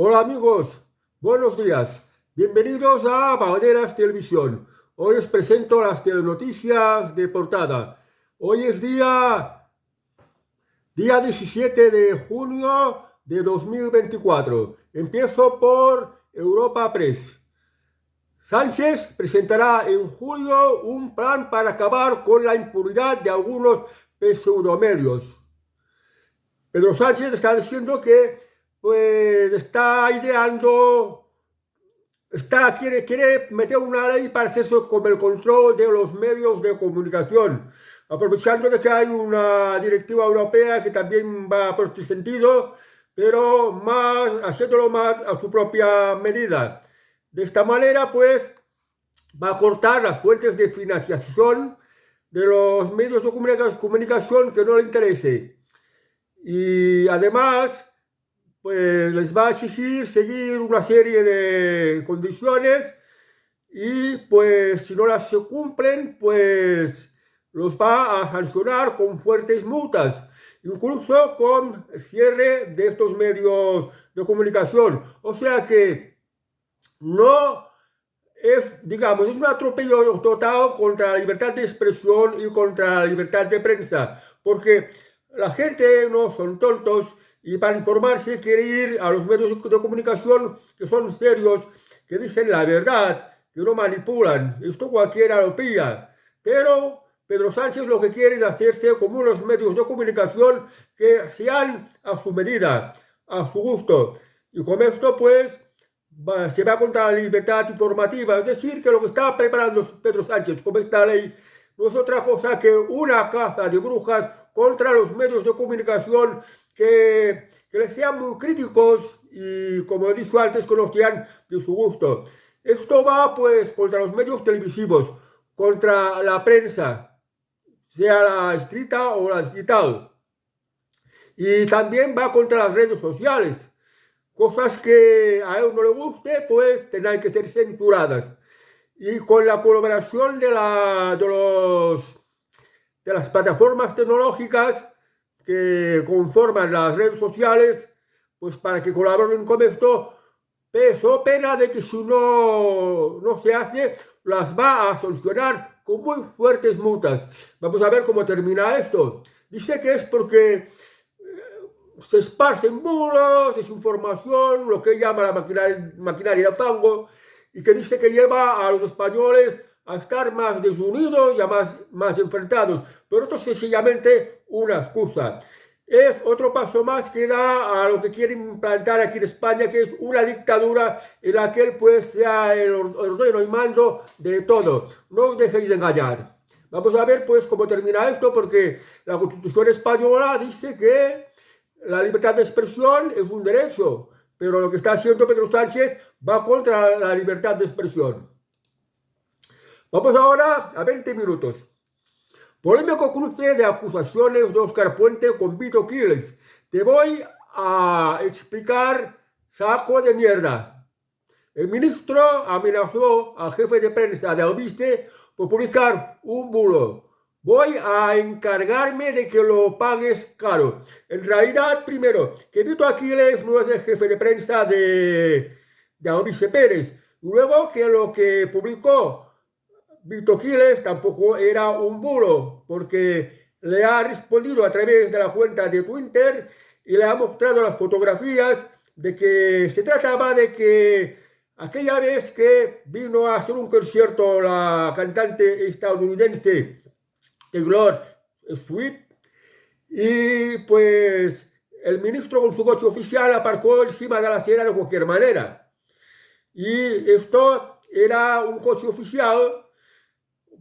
Hola amigos, buenos días. Bienvenidos a Banderas Televisión. Hoy os presento las telenoticias de portada. Hoy es día 17 de junio de 2024. Empiezo por Europa Press. Sánchez presentará en julio un plan para acabar con la impunidad de algunos pseudomedios. Pedro Sánchez está diciendo que pues está ideando, quiere meter una ley para hacerse con el control de los medios de comunicación, aprovechando de que hay una directiva europea que también va por este sentido, pero haciéndolo más a su propia medida. De esta manera, pues, va a cortar las fuentes de financiación de los medios de comunicación que no le interese. Y además, pues les va a exigir seguir una serie de condiciones y pues si no las cumplen, pues los va a sancionar con fuertes multas, incluso con el cierre de estos medios de comunicación. O sea que no es, digamos, es un atropello total contra la libertad de expresión y contra la libertad de prensa, porque la gente no son tontos y para informarse quiere ir a los medios de comunicación que son serios, que dicen la verdad, que no manipulan. Esto cualquiera lo pilla. Pero Pedro Sánchez lo que quiere es hacerse como unos medios de comunicación que sean a su medida, a su gusto. Y con esto, pues, se va contra la libertad informativa. Es decir, que lo que está preparando Pedro Sánchez con esta ley no es otra cosa que una caza de brujas contra los medios de comunicación que les sean muy críticos y, como he dicho antes, que no sean de su gusto. Esto va, pues, contra los medios televisivos, contra la prensa, sea la escrita o la digital. Y también va contra las redes sociales. Cosas que a él no le guste, pues tendrán que ser censuradas. Y con la colaboración de las plataformas tecnológicas que conforman las redes sociales, pues para que colaboren con esto, so pena de que si no se hace, las va a sancionar con muy fuertes multas. Vamos a ver cómo termina esto. Dice que es porque se esparcen bulos, desinformación, lo que llama la maquinaria de fango, y que dice que lleva a los españoles a estar más desunidos y a más enfrentados. Pero esto es sencillamente una excusa. Es otro paso más que da a lo que quieren implantar aquí en España, que es una dictadura en la que él pues sea el ordeno y mando de todo. No os dejéis de engañar. Vamos a ver pues cómo termina esto, porque la Constitución española dice que la libertad de expresión es un derecho, pero lo que está haciendo Pedro Sánchez va contra la libertad de expresión. Vamos ahora a 20 minutos. Polémico cruce de acusaciones de Óscar Puente con Vito Quiles. Te voy a explicar, saco de mierda. El ministro amenazó al jefe de prensa de Albiste por publicar un bulo. Voy a encargarme de que lo pagues caro. En realidad, primero, que Vito Quiles no es el jefe de prensa de Albiste Pérez. Luego, que lo que publicó Vito Quiles tampoco era un bulo, porque le ha respondido a través de la cuenta de Twitter y le ha mostrado las fotografías de que se trataba de que aquella vez que vino a hacer un concierto la cantante estadounidense Taylor Swift, y pues el ministro con su coche oficial aparcó encima de la acera de cualquier manera. Y esto era un coche oficial,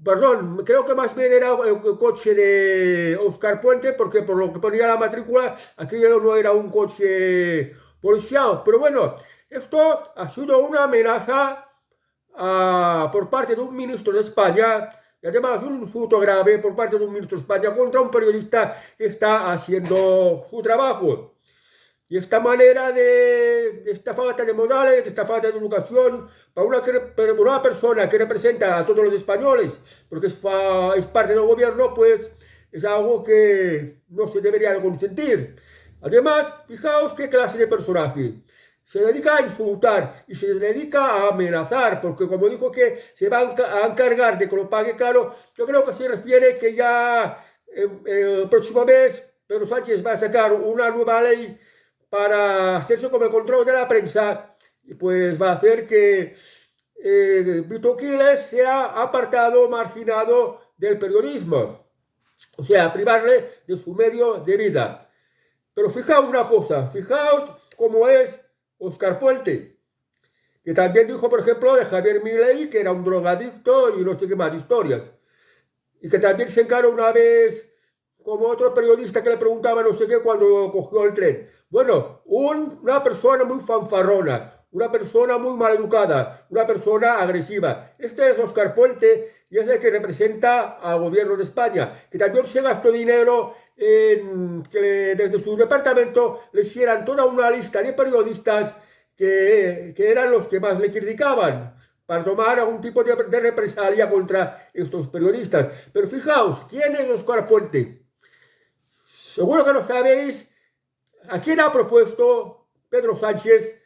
perdón, creo que más bien era el coche de Óscar Puente, porque por lo que ponía la matrícula, aquello no era un coche policial. Pero bueno, esto ha sido una amenaza por parte de un ministro de España, y además un insulto grave por parte de un ministro de España contra un periodista que está haciendo su trabajo. Y esta manera esta falta de modales, esta falta de educación, para una persona que representa a todos los españoles, porque es parte del gobierno, pues es algo que no se debería consentir. Además, fijaos qué clase de personaje. se dedica a insultar y se dedica a amenazar, porque como dijo que se va a encargar de que lo pague caro, yo creo que se refiere que ya el próximo mes Pedro Sánchez va a sacar una nueva ley para hacerse con el control de la prensa y pues va a hacer que Vito Quiles sea apartado, marginado del periodismo, o sea, privarle de su medio de vida. Pero fijaos una cosa, fijaos cómo es Óscar Puente, que también dijo, por ejemplo, de Javier Milei, que era un drogadicto y no sé qué más historias, y que también se encaró una vez como otro periodista que le preguntaba no sé qué cuando cogió el tren. Bueno, una persona muy fanfarrona, una persona muy maleducada, una persona agresiva. Este es Óscar Puente y es el que representa al gobierno de España, que también se gastó dinero en que desde su departamento le hicieran toda una lista de periodistas que eran los que más le criticaban para tomar algún tipo de represalia contra estos periodistas. Pero fijaos, ¿quién es Óscar Puente? Seguro que lo sabéis, ¿a quién ha propuesto Pedro Sánchez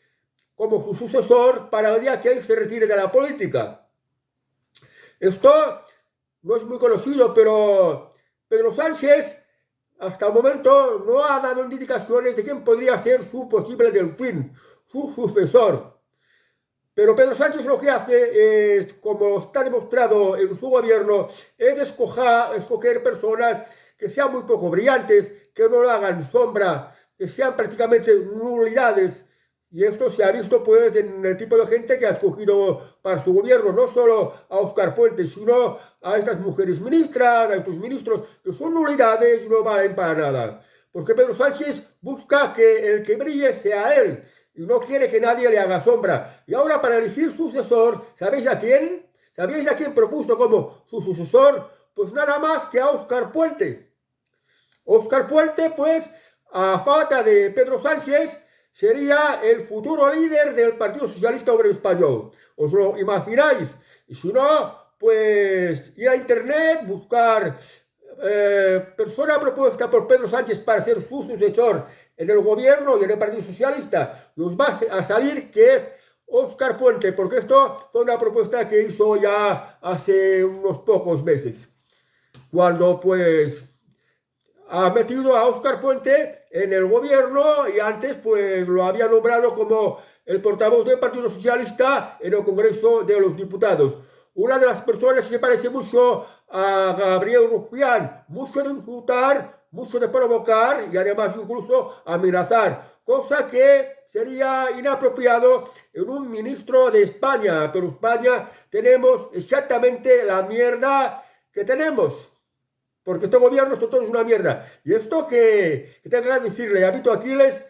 como su sucesor para el día que él se retire de la política? Esto no es muy conocido, pero Pedro Sánchez hasta el momento no ha dado indicaciones de quién podría ser su posible delfín, su sucesor. Pero Pedro Sánchez lo que hace es, como está demostrado en su gobierno, es escoger personas que sean muy poco brillantes, que no le hagan sombra, que sean prácticamente nulidades. Y esto se ha visto pues en el tipo de gente que ha escogido para su gobierno, no solo a Óscar Puente, sino a estas mujeres ministras, a estos ministros, que son nulidades y no valen para nada. Porque Pedro Sánchez busca que el que brille sea él, y no quiere que nadie le haga sombra. Y ahora para elegir sucesor, ¿sabéis a quién? ¿Sabéis a quién propuso como su sucesor? Pues nada más que a Óscar Puente. Óscar Puente, pues, a falta de Pedro Sánchez, sería el futuro líder del Partido Socialista Obrero Español. ¿Os lo imagináis? Y si no, pues ir a internet, buscar persona propuesta por Pedro Sánchez para ser su sucesor en el gobierno y en el Partido Socialista, nos va a salir que es Óscar Puente, porque esto fue una propuesta que hizo ya hace unos pocos meses, cuando pues ha metido a Óscar Puente en el gobierno y antes pues lo había nombrado como el portavoz del Partido Socialista en el Congreso de los Diputados. Una de las personas que se parece mucho a Gabriel Rufián, mucho de insultar, mucho de provocar y además incluso amenazar, cosa que sería inapropiado en un ministro de España, pero en España tenemos exactamente la mierda que tenemos. Porque este gobierno, esto todo es una mierda. Y esto que tengo que decirle a Vito Aquiles,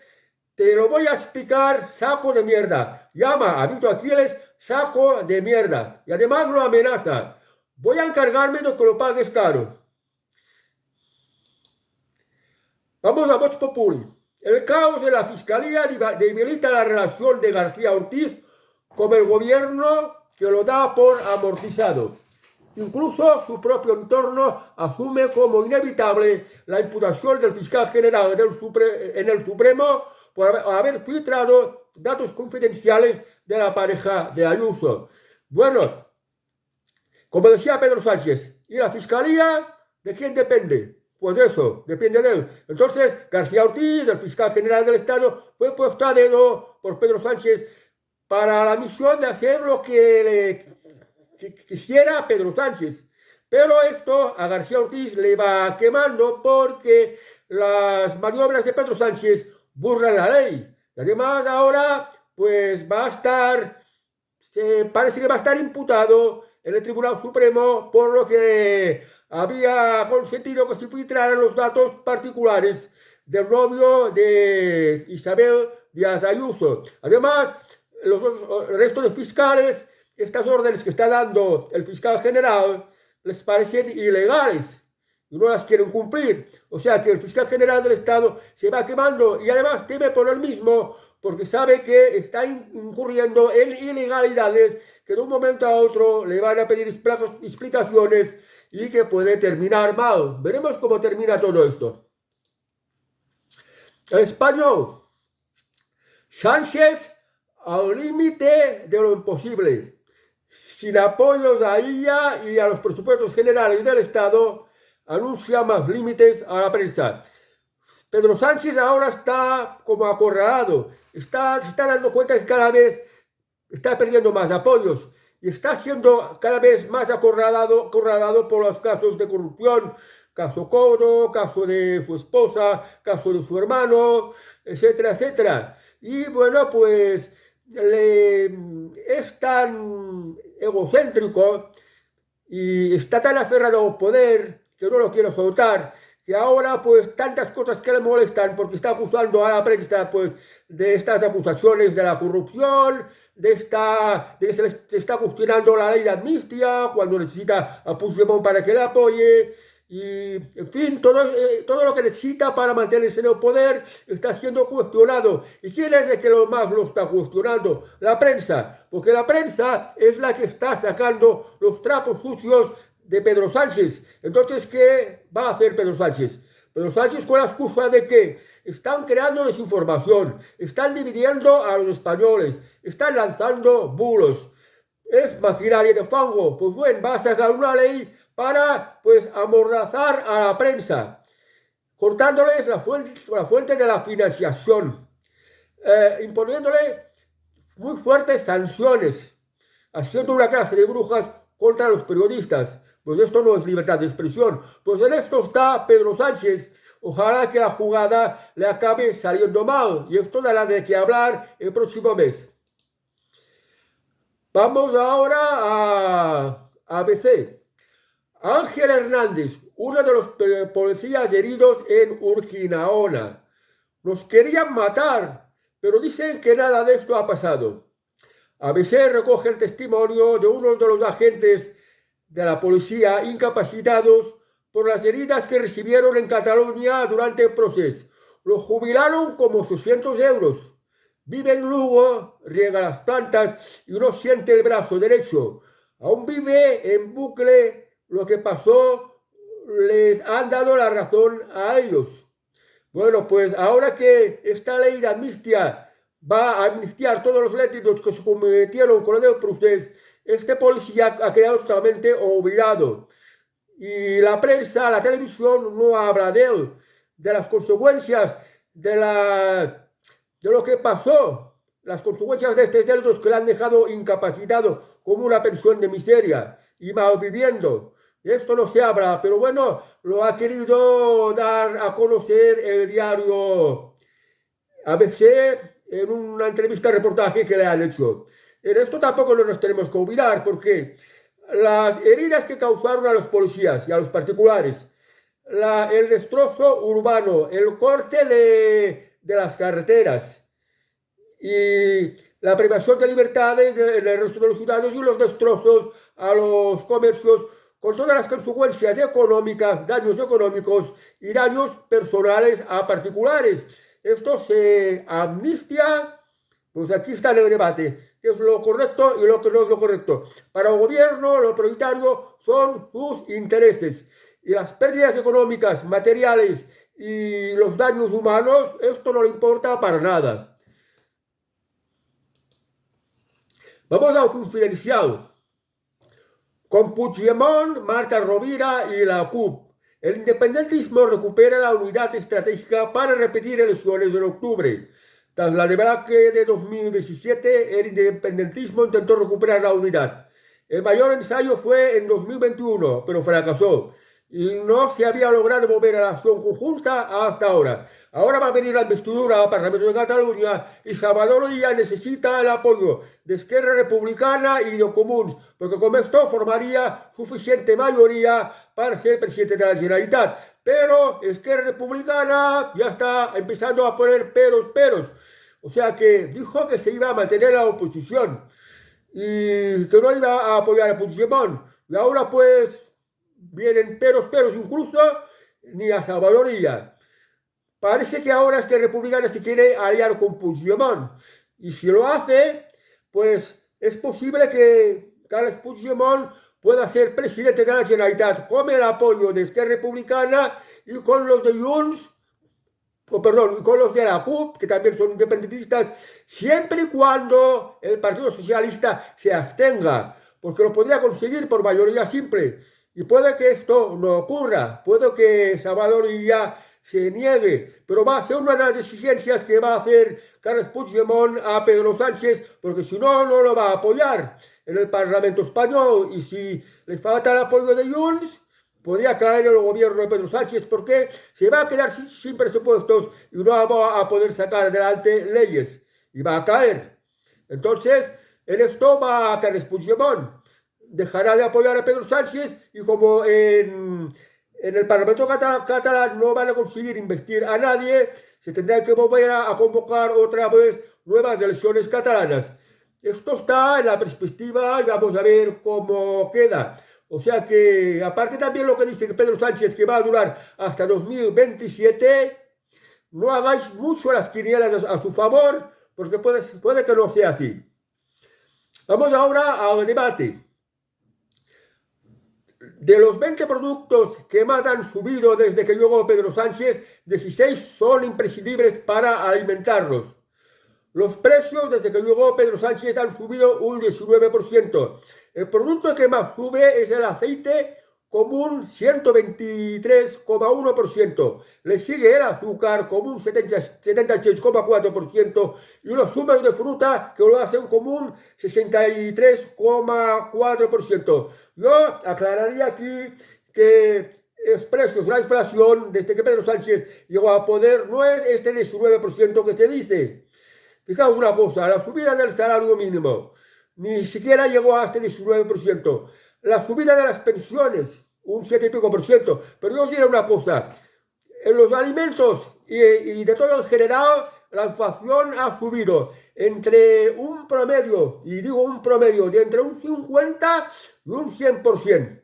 te lo voy a explicar, saco de mierda. Llama a Vito Aquiles, saco de mierda. Y además lo amenaza. Voy a encargarme de que lo pagues caro. Vamos a Vox Populi. El caos de la Fiscalía debilita la relación de García Ortiz con el gobierno que lo da por amortizado. Incluso su propio entorno asume como inevitable la imputación del fiscal general en el Supremo por haber filtrado datos confidenciales de la pareja de Ayuso. Bueno, como decía Pedro Sánchez, ¿y la Fiscalía de quién depende? Pues eso, depende de él. Entonces, García Ortiz, el fiscal general del Estado, fue puesto a dedo por Pedro Sánchez para la misión de hacer lo que quisiera Pedro Sánchez. Pero esto a García Ortiz le va quemando porque las maniobras de Pedro Sánchez burlan la ley. Y además ahora pues va a estar, parece que va a estar imputado en el Tribunal Supremo por lo que había consentido que se filtraran los datos particulares del novio de Isabel Díaz Ayuso. Además, el resto de fiscales, estas órdenes que está dando el fiscal general les parecen ilegales y no las quieren cumplir. O sea que el fiscal general del Estado se va quemando y además teme por él mismo porque sabe que está incurriendo en ilegalidades que de un momento a otro le van a pedir explicaciones y que puede terminar mal. Veremos cómo termina todo esto. El Español. Sánchez al límite de lo imposible, sin apoyos a ella y a los presupuestos generales del Estado, anuncia más límites a la prensa. Pedro Sánchez ahora está como acorralado, se está dando cuenta que cada vez está perdiendo más apoyos y está siendo cada vez más acorralado por los casos de corrupción, caso Cobro, caso de su esposa, caso de su hermano, etcétera, etcétera. Y bueno, pues es tan egocéntrico y está tan aferrado al poder que no lo quiere soltar, que ahora pues tantas cosas que le molestan porque está acusando a la prensa pues de estas acusaciones de la corrupción, de que se está cuestionando la ley de amnistía cuando necesita a Puigdemont para que le apoye. Y, en fin, todo lo que necesita para mantenerse en el poder está siendo cuestionado. ¿Y quién es el que más lo está cuestionando? La prensa, porque la prensa es la que está sacando los trapos sucios de Pedro Sánchez. Entonces, ¿qué va a hacer Pedro Sánchez? Pedro Sánchez con la excusa de que están creando desinformación, están dividiendo a los españoles, están lanzando bulos. Es maquinaria de fango. Pues bueno, va a sacar una ley para pues amordazar a la prensa, cortándoles la fuente de la financiación, imponiéndole muy fuertes sanciones, haciendo una clase de brujas contra los periodistas. Pues esto no es libertad de expresión. Pues en esto está Pedro Sánchez. Ojalá que la jugada le acabe saliendo mal. Y esto dará de qué hablar el próximo mes. Vamos ahora a ABC. Ángel Hernández, uno de los policías heridos en Urquinaona. Nos querían matar, pero dicen que nada de esto ha pasado. ABC recoge el testimonio de uno de los agentes de la policía incapacitados por las heridas que recibieron en Cataluña durante el proceso. Los jubilaron como 800 euros. Vive en Lugo, riega las plantas y no siente el brazo derecho. Aún vive en bucle. Lo que pasó les han dado la razón a ellos. Bueno, pues ahora que esta ley de amnistía va a amnistiar todos los delitos que se cometieron con el proceso, este policía ha quedado totalmente olvidado. Y la prensa, la televisión no habla de él, de las consecuencias, de lo que pasó, las consecuencias de estos delitos que le han dejado incapacitado como una pensión de miseria y malviviendo. Esto no se habla, pero bueno, lo ha querido dar a conocer el diario ABC en una entrevista reportaje que le han hecho. En esto tampoco nos tenemos que olvidar, porque las heridas que causaron a los policías y a los particulares, el destrozo urbano, el corte de las carreteras y la privación de libertades del resto de los ciudadanos y los destrozos a los comercios, con todas las consecuencias económicas, daños económicos y daños personales a particulares. Esto se amnistia, pues aquí está en el debate, qué es lo correcto y lo que no es lo correcto. Para el gobierno, lo prioritario son sus intereses. Y las pérdidas económicas, materiales y los daños humanos, esto no le importa para nada. Vamos a un confidencial. Con Puigdemont, Marta Rovira y la CUP, el independentismo recupera la unidad estratégica para repetir elecciones en octubre. Tras la debacle de 2017, el independentismo intentó recuperar la unidad. El mayor ensayo fue en 2021, pero fracasó y no se había logrado volver a la acción conjunta hasta ahora. Ahora va a venir la investidura al Parlamento de Cataluña y Salvador Illa necesita el apoyo de Esquerra Republicana y de Comuns, porque con esto formaría suficiente mayoría para ser presidente de la Generalitat. Pero Esquerra Republicana ya está empezando a poner peros. O sea que dijo que se iba a mantener la oposición y que no iba a apoyar a Puigdemont. Y ahora pues vienen peros, incluso ni a Salvador Illa. Parece que ahora es que Republicana se quiere aliar con Puigdemont. Y si lo hace, pues es posible que Carles Puigdemont pueda ser presidente de la Generalitat con el apoyo de Esquerra Republicana y con los de Junts perdón, con los de la CUP, que también son independentistas, siempre y cuando el Partido Socialista se abstenga, porque lo podría conseguir por mayoría simple. Y puede que esto no ocurra, puede que esa mayoría se niegue, pero va a ser una de las exigencias que va a hacer Carles Puigdemont a Pedro Sánchez, porque si no, no lo va a apoyar en el Parlamento español. Y si les falta el apoyo de Junts, podría caer el gobierno de Pedro Sánchez, porque se va a quedar sin presupuestos y no va a poder sacar adelante leyes, y va a caer. Entonces, en esto va a Carles Puigdemont. Dejará de apoyar a Pedro Sánchez, y como en el Parlamento catalán no van a conseguir investir a nadie, se tendrá que volver a convocar otra vez nuevas elecciones catalanas. Esto está en la perspectiva y vamos a ver cómo queda. O sea que, aparte también lo que dice que Pedro Sánchez, que va a durar hasta 2027, no hagáis mucho las quinielas a su favor, porque puede que no sea así. Vamos ahora al debate. De los 20 productos que más han subido desde que llegó Pedro Sánchez, 16 son imprescindibles para alimentarlos. Los precios desde que llegó Pedro Sánchez han subido un 19%. El producto que más sube es el aceite, con un 123,1%. Le sigue el azúcar con un 76,4% y los zumos de fruta, que lo hacen con un 63,4%. Yo aclararía aquí que los precios, la inflación, desde que Pedro Sánchez llegó a poder, no es este 19% que se dice. Fijaos una cosa, la subida del salario mínimo ni siquiera llegó a este 19%. La subida de las pensiones, un 7 y pico por ciento. Pero yo os diré una cosa, en los alimentos y de todo en general, la inflación ha subido entre un promedio, y digo un promedio, de entre un 50 y un 100%.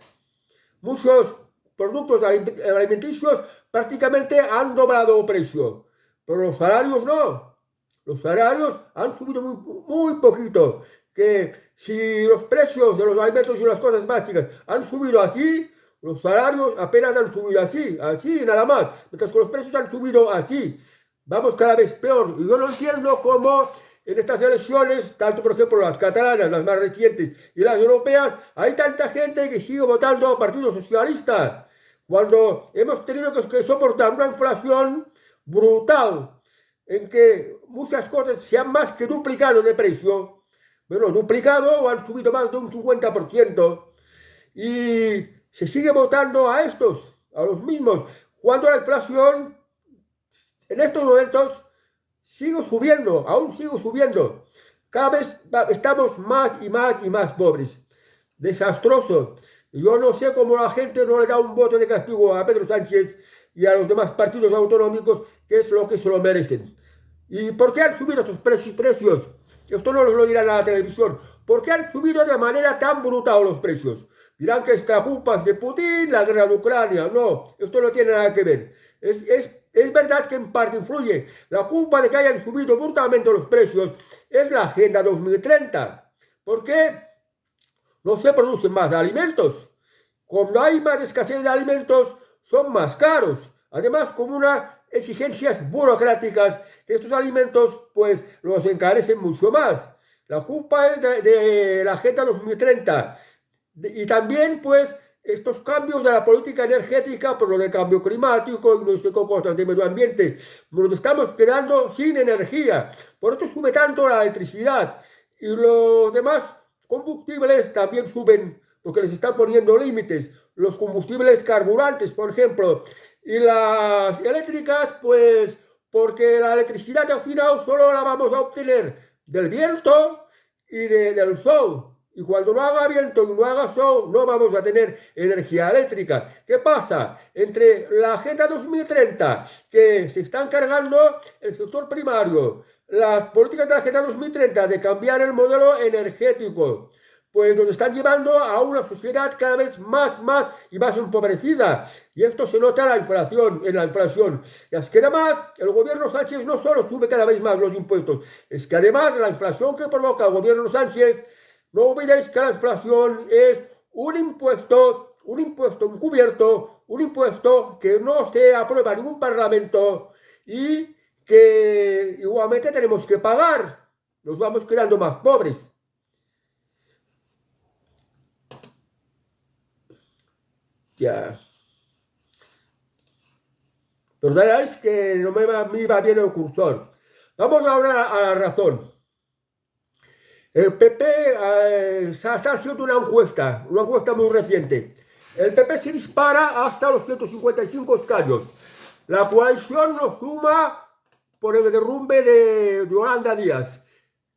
Muchos productos alimenticios prácticamente han doblado precio, pero los salarios no. Los salarios han subido muy poquito. Que si los precios de los alimentos y las cosas básicas han subido así, los salarios apenas han subido así nada más. Mientras que los precios han subido así, vamos cada vez peor. Y yo no entiendo cómo en estas elecciones, tanto por ejemplo las catalanas, las más recientes, y las europeas, hay tanta gente que sigue votando al Partido Socialista, cuando hemos tenido que soportar una inflación brutal, en que muchas cosas se han más que duplicado de precio. Bueno, duplicado o han subido más de un 50%. Y se sigue votando a los mismos, cuando la inflación en estos momentos sigue subiendo, aún sigue subiendo. Cada vez estamos más y más pobres. Desastroso. Yo no sé cómo la gente no le da un voto de castigo a Pedro Sánchez y a los demás partidos autonómicos, que es lo que se lo merecen. ¿Y por qué han subido estos precios? Esto no lo dirán en la televisión. ¿Por qué han subido de manera tan brutal los precios? Dirán que es la culpa de Putin, la guerra de Ucrania. No, esto no tiene nada que ver. Es verdad que en parte influye. La culpa de que hayan subido brutalmente los precios es la Agenda 2030. ¿Por qué? No se producen más alimentos. Cuando hay más escasez de alimentos, son más caros. Además, con unas exigencias burocráticas, que estos alimentos pues los encarecen mucho más. La culpa es de la Agenda 2030. Y también pues estos cambios de la política energética por lo del cambio climático y no sé qué cosas de medio ambiente. Nos estamos quedando sin energía. Por eso sube tanto la electricidad. Y los demás combustibles también suben porque les están poniendo límites. Los combustibles carburantes, por ejemplo. Y las eléctricas, pues, porque la electricidad al final solo la vamos a obtener del viento y del sol. Y cuando no haga viento y no haga sol, no vamos a tener energía eléctrica. ¿Qué pasa? Entre la Agenda 2030, que se están cargando el sector primario, las políticas de la Agenda 2030 de cambiar el modelo energético, pues nos están llevando a una sociedad cada vez más y más empobrecida. Y esto se nota en la inflación. Y es que además el gobierno Sánchez no solo sube cada vez más los impuestos, es que además la inflación que provoca el gobierno Sánchez, no olvidéis que la inflación es un impuesto encubierto, un impuesto que no se aprueba en ningún parlamento y que igualmente tenemos que pagar. Nos vamos quedando más pobres. Ya. Perdonáis que no me iba bien el cursor. Vamos ahora a la razón. El PP está haciendo una encuesta muy reciente. El PP se dispara hasta los 155 escaños. La coalición nos suma por el derrumbe de Yolanda Díaz.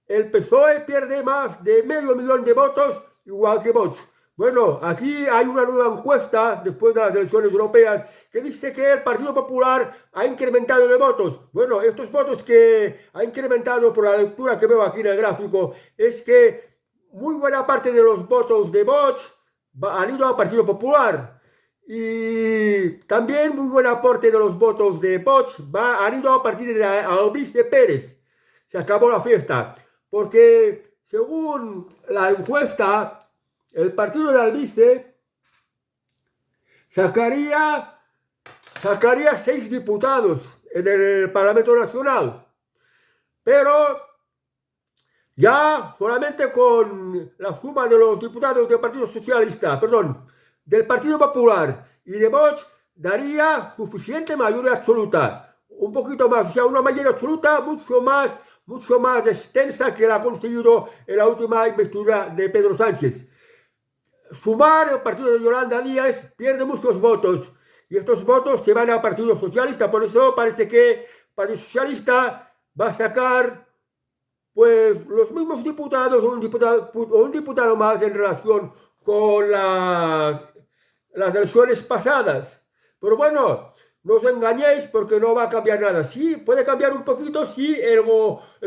El PSOE pierde más de medio millón de votos, igual que Vox. Bueno, aquí hay una nueva encuesta después de las elecciones europeas que dice que el Partido Popular ha incrementado de votos. Bueno, estos votos que ha incrementado por la lectura que veo aquí en el gráfico es que muy buena parte de los votos de Vox han ido al Partido Popular. Y también muy buena parte de los votos de Vox han ido a partir de Albizu Pérez. Se acabó la fiesta. Porque según la encuesta, el partido de Albizu sacaría 6 diputados en el Parlamento Nacional. Pero ya solamente con la suma de los diputados del Partido Socialista, del Partido Popular y de Vox, daría suficiente mayoría absoluta. Un poquito más, o sea, una mayoría absoluta mucho más extensa que la ha conseguido en la última investidura de Pedro Sánchez. Sumar el partido de Yolanda Díaz pierde muchos votos y estos votos se van al Partido Socialista. Por eso parece que el Partido Socialista va a sacar pues los mismos diputados o un diputado más en relación con las elecciones pasadas. Pero bueno, no os engañéis porque no va a cambiar nada. Sí, puede cambiar un poquito si el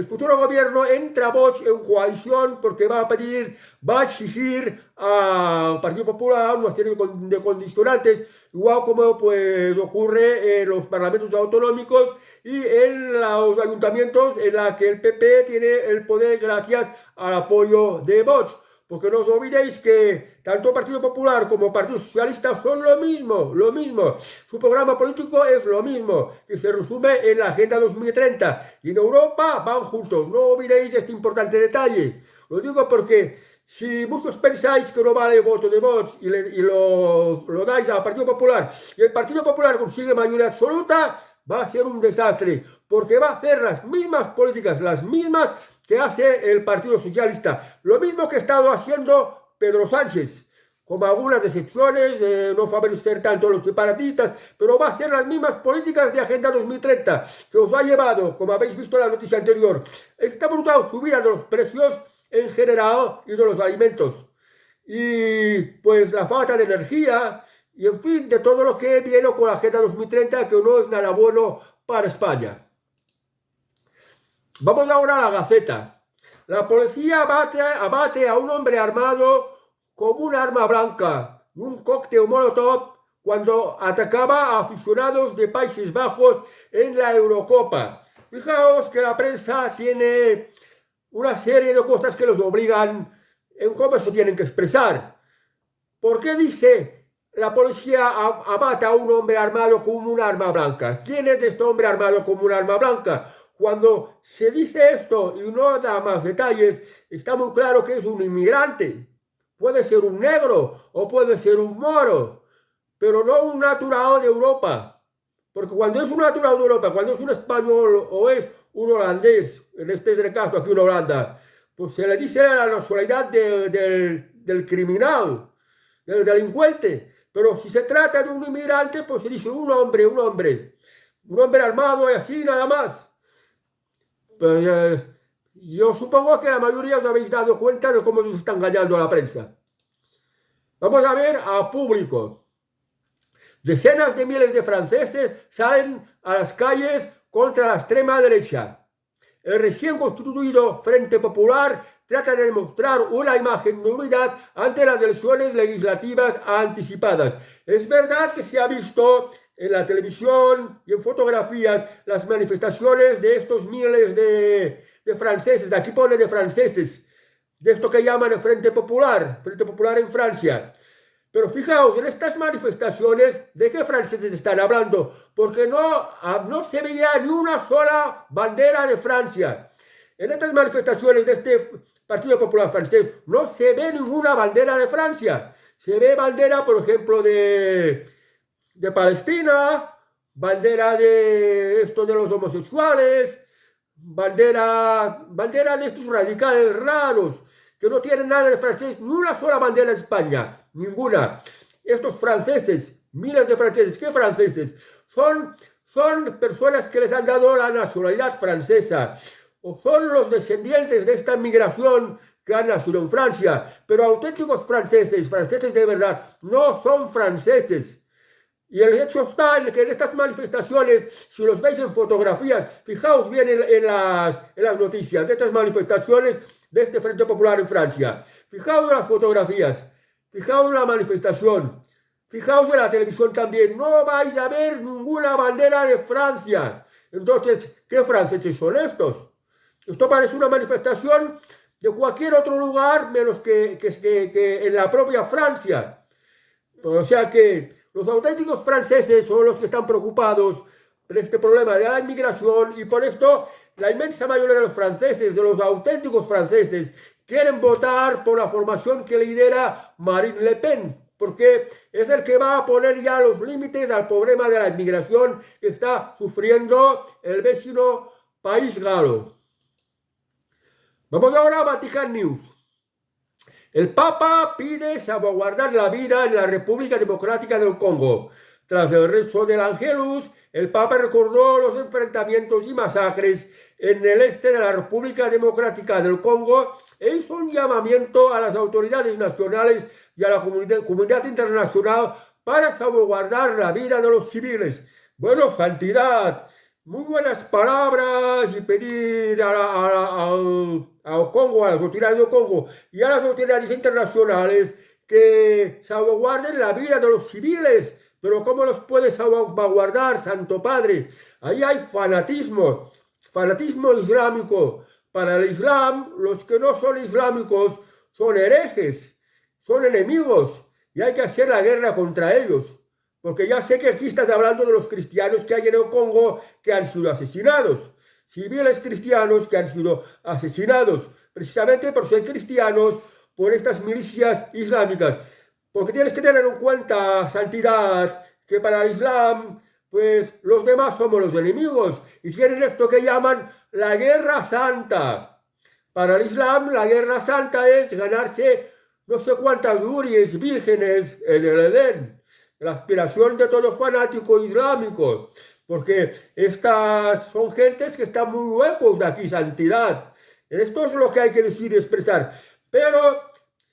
futuro gobierno entra Vox en coalición porque va a exigir al Partido Popular una serie de condicionantes, igual como pues ocurre en los parlamentos autonómicos y en los ayuntamientos en la que el PP tiene el poder gracias al apoyo de Vox. Porque no os olvidéis que tanto el Partido Popular como el Partido Socialista son lo mismo. Su programa político es lo mismo, que se resume en la Agenda 2030. Y en Europa van juntos. No olvidéis este importante detalle. Lo digo porque si muchos pensáis que no vale el voto de Vox y lo dais al Partido Popular y el Partido Popular consigue mayoría absoluta, va a ser un desastre. Porque va a hacer las mismas políticas, las mismas que hace el Partido Socialista. Lo mismo que ha estado haciendo Pedro Sánchez, con algunas excepciones, no favorecer tanto a los separatistas, pero va a ser las mismas políticas de Agenda 2030, que os ha llevado, como habéis visto en la noticia anterior, esta brutal subida de los precios en general y de los alimentos. Y pues la falta de energía, y en fin, de todo lo que viene con la Agenda 2030, que no es nada bueno para España. Vamos ahora a la Gaceta. La policía abate a un hombre armado con un arma blanca y un cóctel Molotov cuando atacaba a aficionados de Países Bajos en la Eurocopa. Fijaos que la prensa tiene una serie de cosas que los obligan en cómo se tienen que expresar. ¿Por qué dice la policía abate a un hombre armado con un arma blanca? ¿Quién es este hombre armado con un arma blanca? Cuando se dice esto y no da más detalles, está muy claro que es un inmigrante. Puede ser un negro o puede ser un moro, pero no un natural de Europa. Porque cuando es un natural de Europa, cuando es un español o es un holandés, en este caso aquí en Holanda, pues se le dice la nacionalidad del criminal, del delincuente. Pero si se trata de un inmigrante, pues se dice un hombre armado y así nada más. Pues, yo supongo que la mayoría os habéis dado cuenta de cómo nos está engañando a la prensa. Vamos a ver al público. Decenas de miles de franceses salen a las calles contra la extrema derecha. El recién constituido Frente Popular trata de demostrar una imagen de unidad ante las elecciones legislativas anticipadas. Es verdad que se ha visto en la televisión y en fotografías las manifestaciones de estos miles de franceses, aquí pone de franceses, de esto que llaman el Frente Popular en Francia. Pero fijaos, en estas manifestaciones, ¿de qué franceses están hablando? Porque no se veía ni una sola bandera de Francia. En estas manifestaciones de este Partido Popular Francés no se ve ninguna bandera de Francia. Se ve bandera, por ejemplo, de Palestina, bandera de esto de los homosexuales, bandera de estos radicales raros, que no tienen nada de francés, ni una sola bandera de España, ninguna. Estos franceses, miles de franceses, ¿qué franceses? Son personas que les han dado la nacionalidad francesa, o son los descendientes de esta migración que han nacido en Francia, pero auténticos franceses, franceses de verdad, no son franceses. Y el hecho está en que en estas manifestaciones, si los veis en fotografías, fijaos bien en las noticias de estas manifestaciones de este Frente Popular en Francia. Fijaos en las fotografías, fijaos en la manifestación, fijaos en la televisión también. No vais a ver ninguna bandera de Francia. Entonces, ¿qué franceses son estos? Esto parece una manifestación de cualquier otro lugar menos que en la propia Francia. O sea que los auténticos franceses son los que están preocupados por este problema de la inmigración y por esto la inmensa mayoría de los franceses, de los auténticos franceses, quieren votar por la formación que lidera Marine Le Pen, porque es el que va a poner ya los límites al problema de la inmigración que está sufriendo el vecino país galo. Vamos ahora a Vatican News. El Papa pide salvaguardar la vida en la República Democrática del Congo. Tras el rezo del Angelus, el Papa recordó los enfrentamientos y masacres en el este de la República Democrática del Congo e hizo un llamamiento a las autoridades nacionales y a la comunidad internacional para salvaguardar la vida de los civiles. Bueno, santidad, muy buenas palabras y pedir al Congo, a las autoridades del Congo y a las autoridades internacionales que salvaguarden la vida de los civiles. Pero ¿cómo los puede salvaguardar, Santo Padre? Ahí hay fanatismo islámico. Para el Islam, los que no son islámicos son herejes, son enemigos y hay que hacer la guerra contra ellos. Porque ya sé que aquí estás hablando de los cristianos que hay en el Congo que han sido asesinados. Civiles cristianos que han sido asesinados precisamente por ser cristianos por estas milicias islámicas. Porque tienes que tener en cuenta, santidad, que para el Islam, pues los demás somos los enemigos y tienen esto que llaman la guerra santa. Para el Islam, la guerra santa es ganarse no sé cuántas huríes vírgenes en el Edén. La aspiración de todo fanático islámico, porque estas son gentes que están muy lejos de aquí, santidad. Esto es lo que hay que decir y expresar. Pero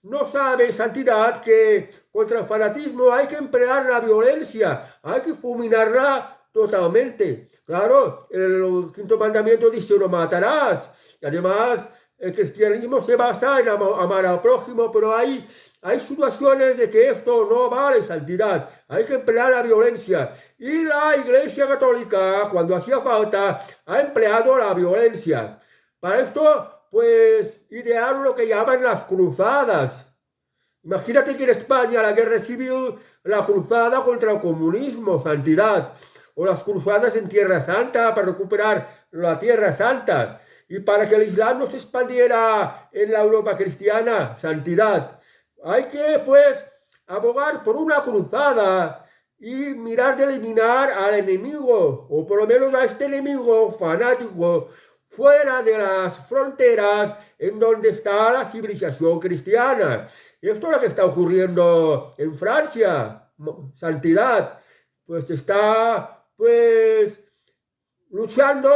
no sabe, santidad, que contra el fanatismo hay que emplear la violencia, hay que fulminarla totalmente. Claro, el quinto mandamiento dice: no matarás. Y además, el cristianismo se basa en amar al prójimo, pero hay situaciones de que esto no vale, santidad. Hay que emplear la violencia. Y la Iglesia Católica, cuando hacía falta, ha empleado la violencia. Para esto, pues, idearon lo que llaman las cruzadas. Imagínate que en España la guerra civil, la cruzada contra el comunismo, santidad. O las cruzadas en Tierra Santa para recuperar la Tierra Santa. Y para que el Islam no se expandiera en la Europa cristiana, santidad. Hay que, pues, abogar por una cruzada y mirar de eliminar al enemigo, o por lo menos a este enemigo fanático, fuera de las fronteras en donde está la civilización cristiana. Esto es lo que está ocurriendo en Francia, santidad. Pues está, pues, luchando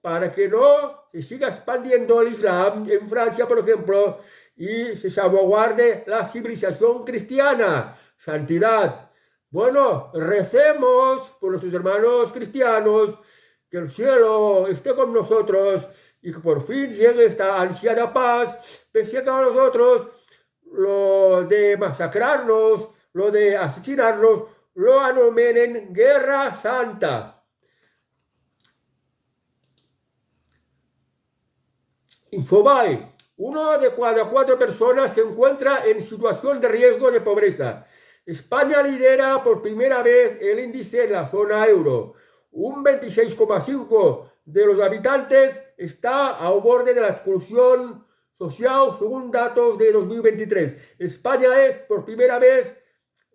para que no se siga expandiendo el Islam en Francia, por ejemplo, y se salvaguarde la civilización cristiana, santidad. Bueno, recemos por nuestros hermanos cristianos, que el cielo esté con nosotros y que por fin llegue esta ansiada paz, pese a que a nosotros lo de masacrarnos, lo de asesinarnos, lo anomenen guerra santa. Infobae: 1 de cada 4 personas se encuentra en situación de riesgo de pobreza. España lidera por primera vez el índice en la zona euro. Un 26,5% de los habitantes está a borde de la exclusión social según datos de 2023. España es por primera vez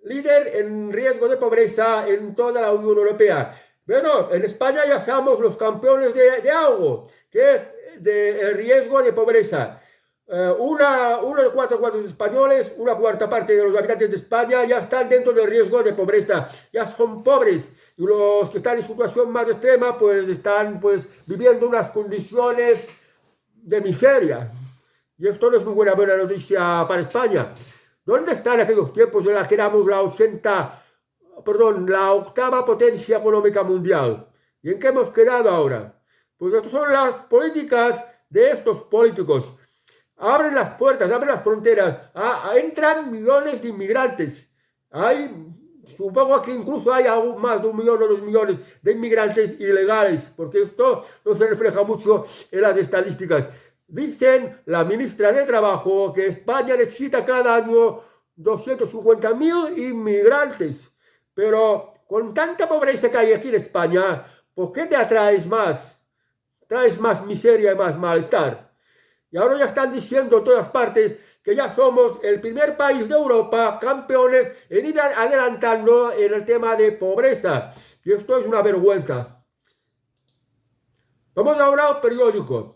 líder en riesgo de pobreza en toda la Unión Europea. Bueno, en España ya somos los campeones de algo, que es el riesgo de pobreza. Uno de cuatro españoles, una cuarta parte de los habitantes de España ya están dentro del riesgo de pobreza, ya son pobres. Y los que están en situación más extrema, pues están viviendo unas condiciones de miseria. Y esto no es muy buena noticia para España. ¿Dónde están aquellos tiempos en los que éramos la octava potencia económica mundial? ¿Y en qué hemos quedado ahora? Pues estas son las políticas de estos políticos. Abren las puertas, abren las fronteras, entran millones de inmigrantes. Supongo que incluso hay aún más de 1 millón o 2 millones de inmigrantes ilegales, porque esto no se refleja mucho en las estadísticas. Dicen la ministra de Trabajo que España necesita cada año 250.000 inmigrantes. Pero con tanta pobreza que hay aquí en España, ¿por qué te atraes más? Traes más miseria y más malestar. Y ahora ya están diciendo en todas partes que ya somos el primer país de Europa campeones en ir adelantando en el tema de pobreza. Y esto es una vergüenza. Vamos ahora al periódico.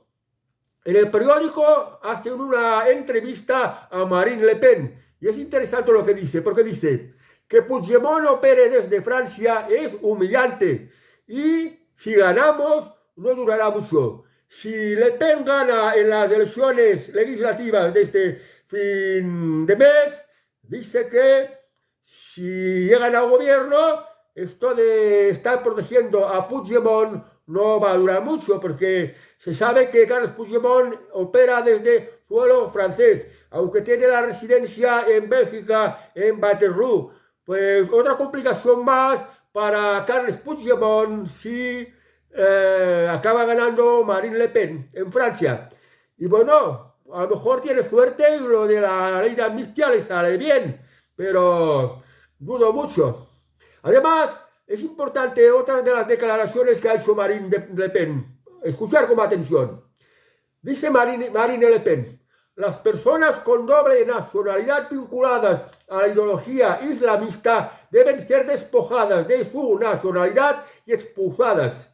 En el periódico hacen una entrevista a Marine Le Pen. Y es interesante lo que dice, porque dice que Puigdemont opere desde Francia es humillante. Y si ganamos, no durará mucho. Si Le Pen gana en las elecciones legislativas de este fin de mes, dice que si llegan al gobierno, esto de estar protegiendo a Puigdemont no va a durar mucho, porque se sabe que Carles Puigdemont opera desde suelo francés, aunque tiene la residencia en Bélgica, en Waterloo. Pues otra complicación más para Carles Puigdemont si acaba ganando Marine Le Pen en Francia. Y bueno, a lo mejor tiene suerte y lo de la ley de amnistía le sale bien, pero dudo mucho. Además, es importante otra de las declaraciones que ha hecho Marine Le Pen. Escuchar con atención. Dice Marine Le Pen: las personas con doble nacionalidad vinculadas a la ideología islamista deben ser despojadas de su nacionalidad y expulsadas.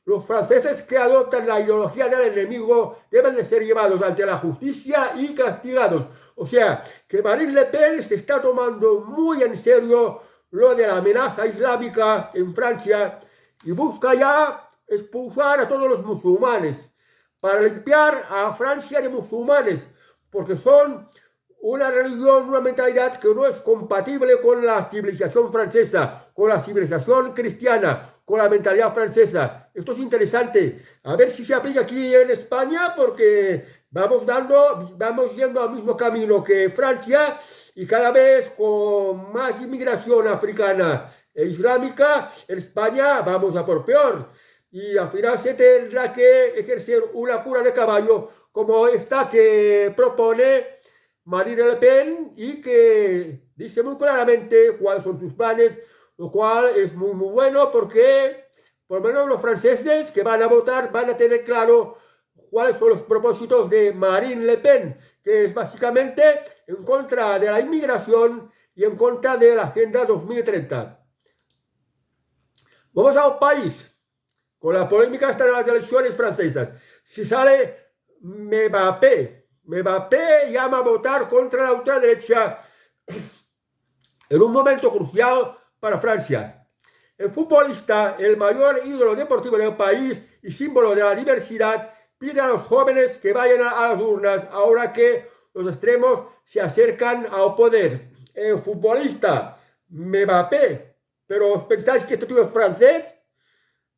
Los franceses que adoptan la ideología del enemigo deben de ser llevados ante la justicia y castigados. O sea, que Marine Le Pen se está tomando muy en serio lo de la amenaza islámica en Francia y busca ya expulsar a todos los musulmanes para limpiar a Francia de musulmanes, porque son una religión, una mentalidad que no es compatible con la civilización francesa, con la civilización cristiana, con la mentalidad francesa. Esto es interesante. A ver si se aplica aquí en España, porque vamos yendo al mismo camino que Francia y cada vez con más inmigración africana e islámica. En España vamos a por peor. Y al final se tendrá que ejercer una cura de caballo como esta que propone Marine Le Pen y que dice muy claramente cuáles son sus planes, lo cual es muy bueno porque por lo menos los franceses que van a votar van a tener claro cuáles son los propósitos de Marine Le Pen, que es básicamente en contra de la inmigración y en contra de la Agenda 2030. Vamos a un país con la polémica hasta de las elecciones francesas. Si sale Mbappé llama a votar contra la ultraderecha en un momento crucial para Francia. El futbolista, el mayor ídolo deportivo del país y símbolo de la diversidad, pide a los jóvenes que vayan a las urnas ahora que los extremos se acercan al poder. El futbolista Mbappé, ¿pero os pensáis que este tío es francés?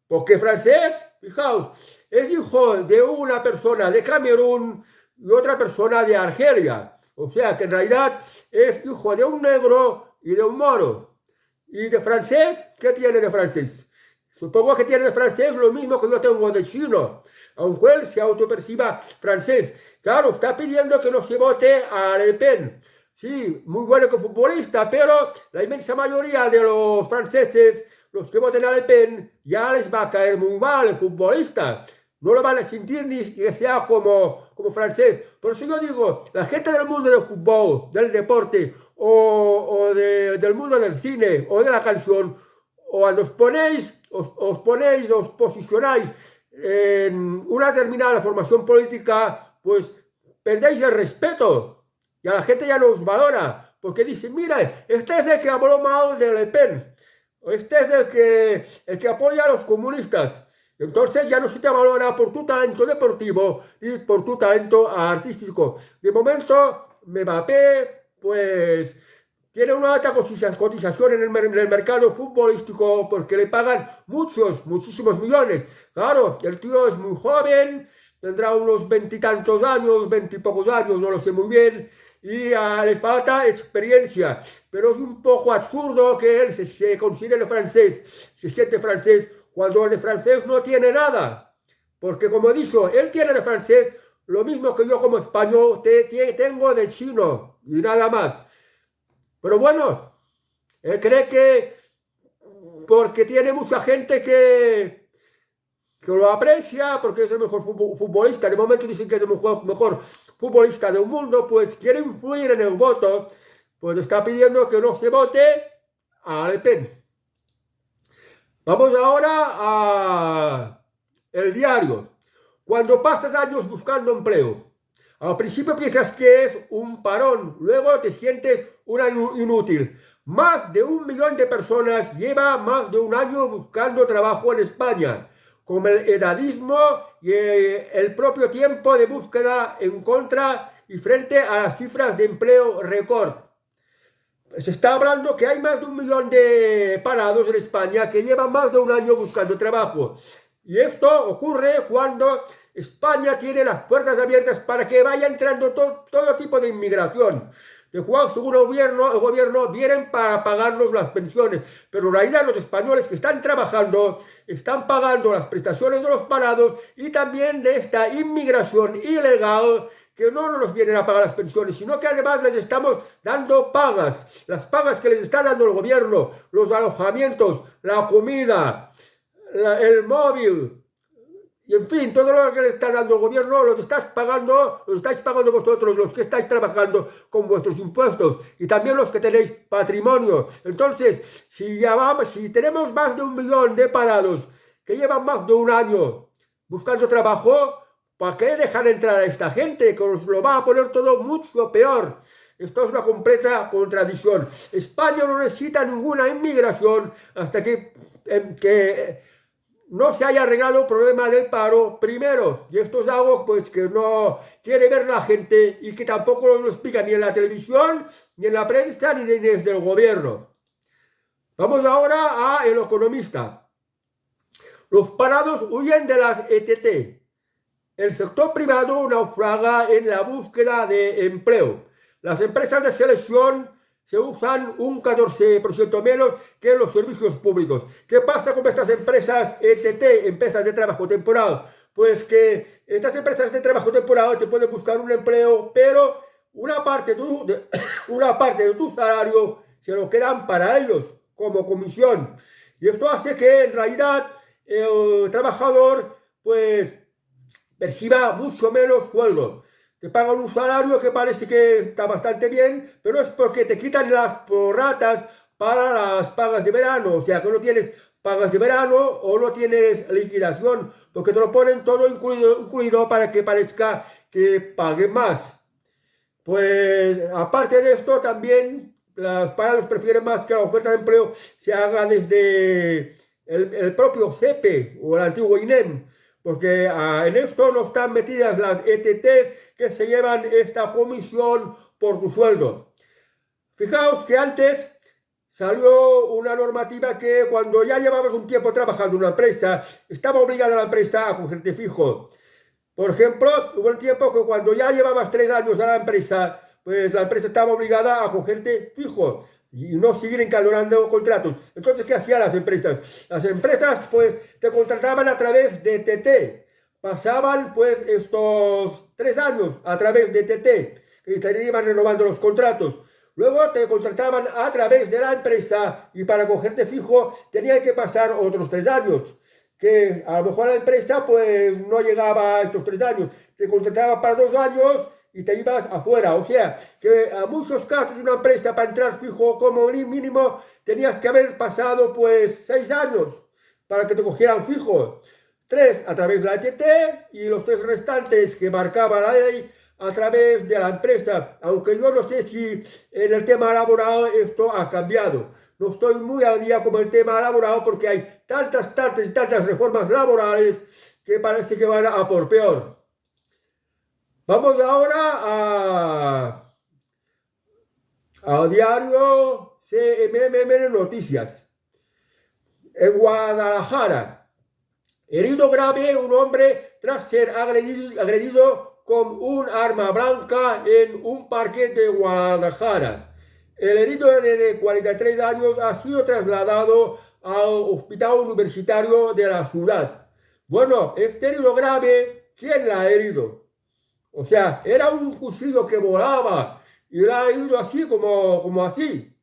Porque francés, fijaos, es hijo de una persona de Camerún y otra persona de Argelia. O sea que en realidad es hijo de un negro y de un moro. ¿Y de francés? ¿Qué tiene de francés? Supongo que tiene de francés lo mismo que yo tengo de chino, aunque él se autoperciba francés. Claro, está pidiendo que no se vote a Le Pen. sí, muy bueno como futbolista, pero la inmensa mayoría de los franceses, los que voten a Le Pen, ya les va a caer muy mal el futbolista. No lo van a sentir ni que sea como francés. Por eso yo digo, la gente del mundo del fútbol, del deporte, del mundo del cine o de la canción, o os posicionáis en una determinada formación política, pues perdéis el respeto y a la gente ya no os valora, porque dicen, mira, este es el que habló mal de Le Pen, este es el que apoya a los comunistas. Entonces ya no se te valora por tu talento deportivo y por tu talento artístico. De momento, Mbappé, pues tiene una alta cotización en el mercado futbolístico porque le pagan muchísimos millones. Claro, el tío es muy joven, tendrá unos veintitantos años, veintipocos años, no lo sé muy bien, y le falta experiencia. Pero es un poco absurdo que él se considere francés, se siente francés, cuando el de francés no tiene nada. Porque como he dicho, él tiene de francés lo mismo que yo como español tengo de chino y nada más. Pero bueno, él cree que porque tiene mucha gente que lo aprecia, porque es el mejor futbolista, de momento dicen que es el mejor futbolista del mundo, pues quiere influir en el voto, pues está pidiendo que no se vote a Le Pen. Vamos ahora a el diario. Cuando pasas años buscando empleo, al principio piensas que es un parón, luego te sientes un inútil. Más de 1 millón de personas lleva más de un año buscando trabajo en España, con el edadismo y el propio tiempo de búsqueda en contra y frente a las cifras de empleo récord. Se está hablando que hay más de 1 millón de parados en España que llevan más de un año buscando trabajo. Y esto ocurre cuando España tiene las puertas abiertas para que vaya entrando todo tipo de inmigración, de cual según el gobierno vienen para pagarnos las pensiones, pero en realidad los españoles que están trabajando están pagando las prestaciones de los parados y también de esta inmigración ilegal que no nos vienen a pagar las pensiones, sino que además les estamos dando pagas, las pagas que les está dando el gobierno, los alojamientos, la comida, el móvil, y en fin, todo lo que le está dando el gobierno lo estáis pagando vosotros, los que estáis trabajando con vuestros impuestos y también los que tenéis patrimonio. Entonces, si tenemos más de 1 millón de parados que llevan más de un año buscando trabajo, ¿para qué dejan entrar a esta gente? Que os lo va a poner todo mucho peor. Esto es una completa contradicción. España no necesita ninguna inmigración hasta que no se haya arreglado el problema del paro primero. Y esto es algo pues, que no quiere ver la gente y que tampoco lo explica ni en la televisión, ni en la prensa, ni desde el gobierno. Vamos ahora a El Economista. Los parados huyen de las ETT. El sector privado naufraga en la búsqueda de empleo. Las empresas de selección se usan un 14% menos que en los servicios públicos. ¿Qué pasa con estas empresas ETT, empresas de trabajo temporal? Pues que estas empresas de trabajo temporal te pueden buscar un empleo, pero una parte de tu salario se lo quedan para ellos como comisión. Y esto hace que en realidad el trabajador pues perciba mucho menos sueldo. Te pagan un salario que parece que está bastante bien, pero es porque te quitan las prorratas para las pagas de verano. O sea, que no tienes pagas de verano o no tienes liquidación, porque te lo ponen todo incluido para que parezca que paguen más. Pues aparte de esto, también los parados prefieren más que la oferta de empleo se haga desde el propio CEPE o el antiguo INEM, porque en esto no están metidas las ETTs que se llevan esta comisión por tu sueldo. Fijaos que antes salió una normativa que cuando ya llevabas un tiempo trabajando en una empresa, estaba obligada la empresa a cogerte fijo. Por ejemplo, hubo un tiempo que cuando ya llevabas 3 años a la empresa, pues la empresa estaba obligada a cogerte fijo y no seguir encadronando contratos. Entonces, ¿qué hacían las empresas? Las empresas, pues, te contrataban a través de TT. Pasaban, pues, estos 3 años a través de TT. y te iban renovando los contratos. Luego te contrataban a través de la empresa y para cogerte fijo tenía que pasar otros 3 años. Que a lo mejor la empresa pues no llegaba a estos 3 años. Te contrataba para 2 años y te ibas afuera. O sea, que a muchos casos de una empresa para entrar fijo como mínimo tenías que haber pasado pues 6 años para que te cogieran fijo. 3 a través de la ETT y los 3 restantes que marcaba la ley a través de la empresa, aunque yo no sé si en el tema laboral esto ha cambiado. No estoy muy al día con el tema laboral porque hay tantas reformas laborales que parece que van a por peor. Vamos ahora a diario CMM Noticias. En Guadalajara, herido grave un hombre tras ser agredido con un arma blanca en un parque de Guadalajara. El herido de 43 años ha sido trasladado al hospital universitario de la ciudad. Bueno, este herido grave, ¿quién la ha herido? O sea, era un cuchillo que volaba y la ha herido así como así.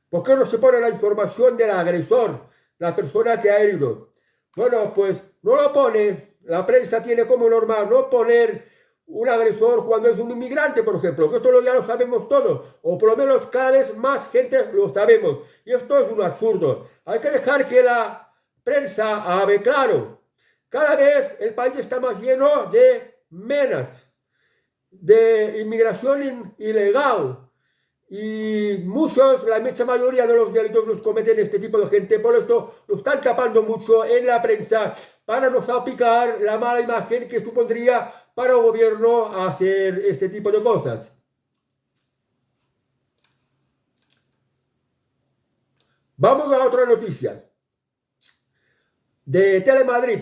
¿Por qué no se pone la información del agresor, la persona que ha herido? Bueno, pues no lo pone. La prensa tiene como normal no poner un agresor cuando es un inmigrante, por ejemplo, que esto ya lo sabemos todos, o por lo menos cada vez más gente lo sabemos, y esto es un absurdo. Hay que dejar que la prensa hable claro. Cada vez el país está más lleno de menas, de inmigración ilegal, y la inmensa mayoría de los delitos los cometen este tipo de gente, por esto lo están tapando mucho en la prensa para no salpicar la mala imagen que supondría para el gobierno hacer este tipo de cosas. Vamos a otra noticia de Telemadrid.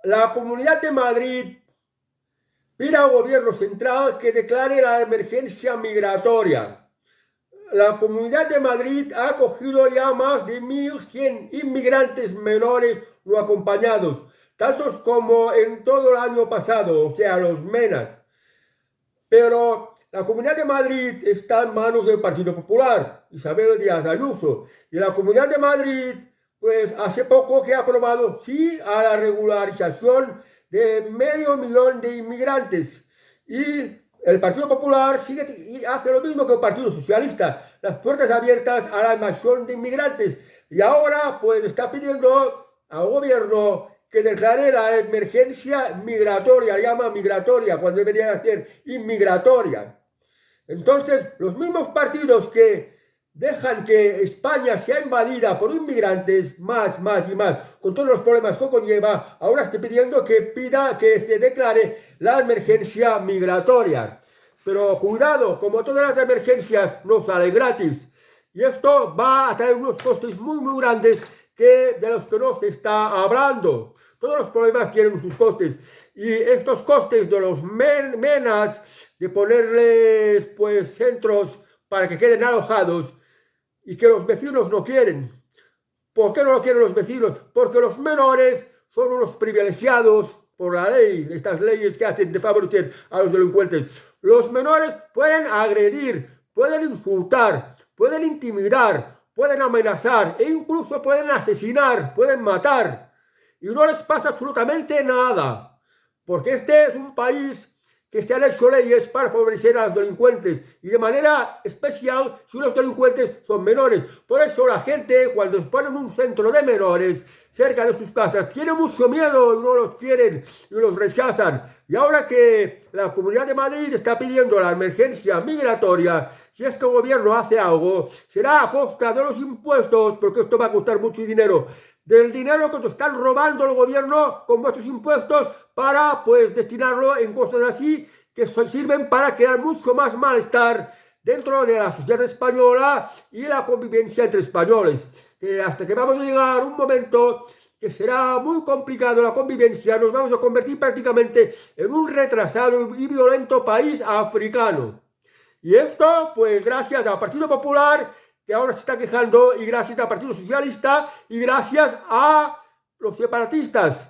La Comunidad de Madrid pide al gobierno central que declare la emergencia migratoria. La Comunidad de Madrid ha acogido ya más de 1.100 inmigrantes menores no acompañados, tantos como en todo el año pasado, o sea, los menas. Pero la Comunidad de Madrid está en manos del Partido Popular, Isabel Díaz Ayuso, y la Comunidad de Madrid, pues hace poco que ha aprobado sí a la regularización de 500.000 de inmigrantes. Y el Partido Popular sigue y hace lo mismo que el Partido Socialista, las puertas abiertas a la invasión de inmigrantes. Y ahora pues está pidiendo al gobierno que declare la emergencia migratoria, llama migratoria, cuando debería ser inmigratoria. Entonces, los mismos partidos que dejan que España sea invadida por inmigrantes, más y más, con todos los problemas que conlleva, ahora estoy pidiendo que se declare la emergencia migratoria. Pero cuidado, como todas las emergencias no sale gratis. Y esto va a traer unos costes muy grandes de los que no se está hablando. Todos los problemas tienen sus costes. Y estos costes de los menas, de ponerles pues centros para que queden alojados, y que los vecinos no quieren. ¿Por qué no lo quieren los vecinos? Porque los menores son unos privilegiados por la ley, estas leyes que hacen de favorecer a los delincuentes. Los menores pueden agredir, pueden insultar, pueden intimidar, pueden amenazar e incluso pueden asesinar, pueden matar. Y no les pasa absolutamente nada. Porque este es un país que se han hecho leyes para favorecer a los delincuentes y de manera especial si los delincuentes son menores. Por eso la gente, cuando se ponen un centro de menores cerca de sus casas, tiene mucho miedo y no los quieren y los rechazan. Y ahora que la Comunidad de Madrid está pidiendo la emergencia migratoria, si es que el gobierno hace algo, será a costa de los impuestos, porque esto va a costar mucho dinero, del dinero que te están robando el gobierno con vuestros impuestos para pues destinarlo en cosas así que sirven para crear mucho más malestar dentro de la sociedad española y la convivencia entre españoles. Hasta que vamos a llegar a un momento que será muy complicado la convivencia, nos vamos a convertir prácticamente en un retrasado y violento país africano. Y esto pues gracias al Partido Popular, que ahora se está quejando, y gracias al Partido Socialista y gracias a los separatistas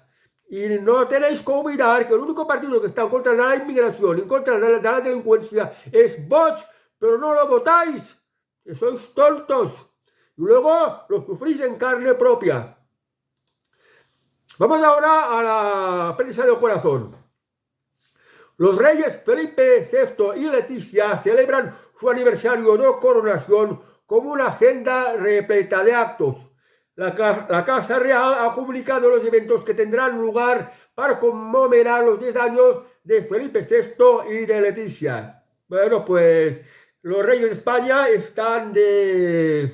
Y no tenéis que olvidar que el único partido que está en contra de la inmigración, en contra de la delincuencia, es Vox, pero no lo votáis, que sois tontos. Y luego lo sufrís en carne propia. Vamos ahora a la prensa del corazón. Los reyes Felipe VI y Leticia celebran su aniversario de coronación con una agenda repleta de actos. La Casa Real ha comunicado los eventos que tendrán lugar para conmemorar los 10 años de Felipe VI y de Leticia. Bueno, pues los reyes de España están de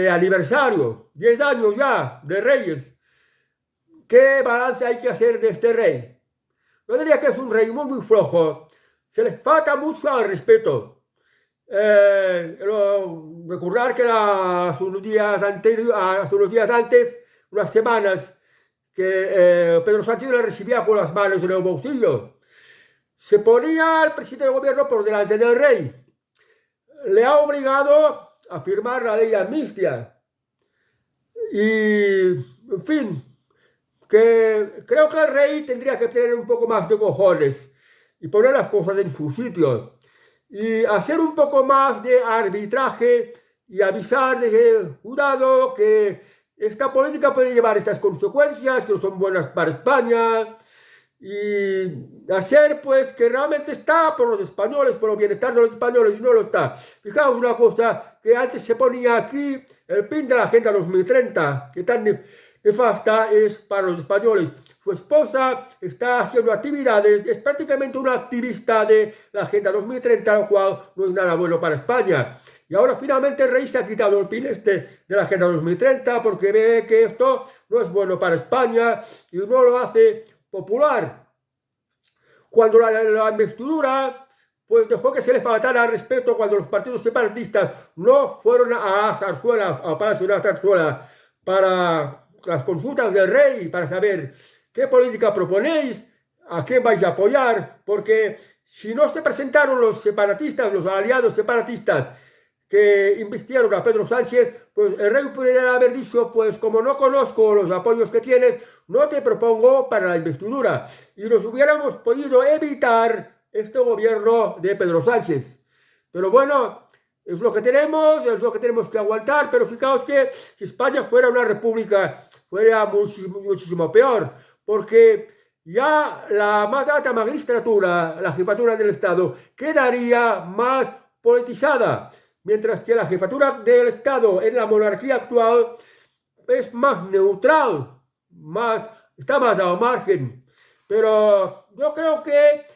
aniversario, 10 años ya de reyes. ¿Qué balance hay que hacer de este rey? Yo diría que es un rey muy flojo. Se le falta mucho al respeto. Recordar que hace unos días antes, unas semanas, que Pedro Sánchez le recibía con las manos en el bolsillo. Se ponía al presidente del gobierno por delante del rey. Le ha obligado a firmar la ley de amnistía. Y, en fin, que creo que el rey tendría que tener un poco más de cojones y poner las cosas en su sitio y hacer un poco más de arbitraje y avisar de que, cuidado, que esta política puede llevar estas consecuencias que no son buenas para España, y hacer pues que realmente está por los españoles, por el bienestar de los españoles, y no lo está. Fijaos una cosa, que antes se ponía aquí el pin de la Agenda 2030, que tan nefasta es para los españoles. Su esposa está haciendo actividades, es prácticamente una activista de la Agenda 2030, lo cual no es nada bueno para España. Y ahora finalmente el rey se ha quitado el pin de la Agenda 2030 porque ve que esto no es bueno para España y no lo hace popular. Cuando la investidura pues dejó que se les faltara respeto cuando los partidos separatistas no fueron a Zarzuela, a Palacio de la Zarzuela, para las consultas del rey, para saber qué política proponéis, a quién vais a apoyar, porque si no se presentaron los separatistas, los aliados separatistas que investigaron a Pedro Sánchez, pues el rey pudiera haber dicho, pues como no conozco los apoyos que tienes, no te propongo para la investidura. Y nos hubiéramos podido evitar este gobierno de Pedro Sánchez. Pero bueno, es lo que tenemos que aguantar, pero fijaos que si España fuera una república, fuera muchísimo peor, porque ya la más alta magistratura, la jefatura del Estado, quedaría más politizada, mientras que la jefatura del Estado en la monarquía actual es más neutral, está más al margen. Pero yo creo que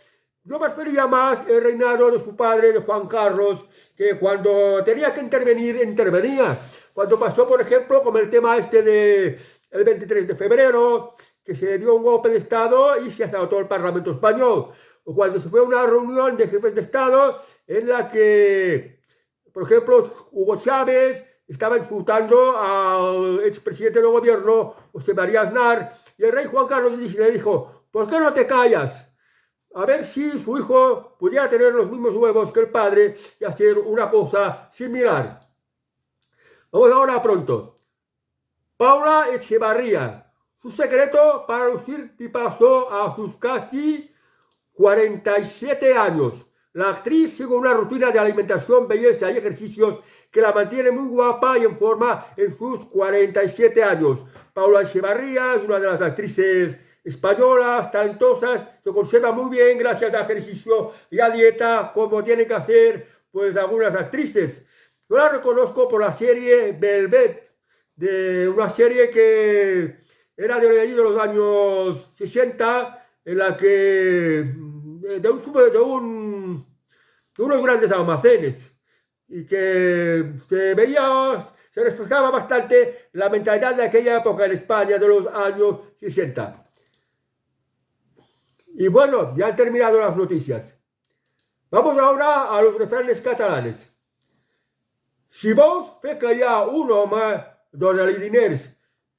yo prefería más el reinado de su padre, de Juan Carlos, que cuando tenía que intervenir, intervenía. Cuando pasó, por ejemplo, con el tema del 23 de febrero, que se dio un golpe de Estado y se asaltó el Parlamento español. O cuando se fue a una reunión de jefes de Estado en la que, por ejemplo, Hugo Chávez estaba insultando al expresidente del gobierno, José María Aznar, y el rey Juan Carlos le dijo, ¿por qué no te callas? A ver si su hijo pudiera tener los mismos huevos que el padre y hacer una cosa similar. Vamos ahora pronto. Paula Echevarría. Su secreto para lucir tipazo a sus casi 47 años. La actriz sigue una rutina de alimentación, belleza y ejercicios que la mantiene muy guapa y en forma en sus 47 años. Paula Echevarría es una de las actrices españolas, talentosas, se conserva muy bien gracias al ejercicio y a dieta, como tienen que hacer pues algunas actrices. Yo la reconozco por la serie Velvet, de una serie que era de los años 60, en la que de unos grandes almacenes, y que se reflejaba bastante la mentalidad de aquella época en España de los años 60. Y bueno, ya han terminado las noticias. Vamos ahora a los refranes catalanes. Si vos fe callar un home, dónale diners.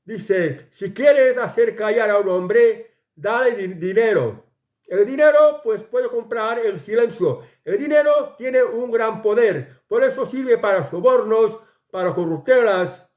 Dice, si quieres hacer callar a un hombre, dale dinero. El dinero, pues, puede comprar el silencio. El dinero tiene un gran poder. Por eso sirve para sobornos, para corruptelas.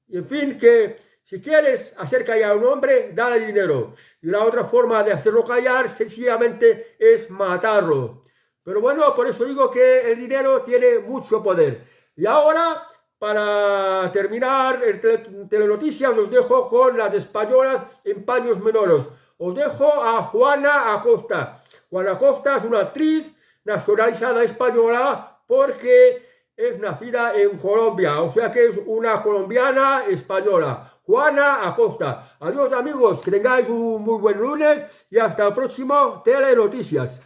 Y en fin, que Si quieres hacer callar a un hombre, dale dinero. Y la otra forma de hacerlo callar sencillamente es matarlo. Pero bueno, por eso digo que el dinero tiene mucho poder. Y ahora, para terminar el telenoticias, os dejo con las españolas en paños menores. Os dejo a Juana Acosta. Juana Acosta es una actriz nacionalizada española porque es nacida en Colombia, o sea que es una colombiana española. Juana Acosta. Adiós amigos, que tengáis un muy buen lunes y hasta el próximo Telenoticias.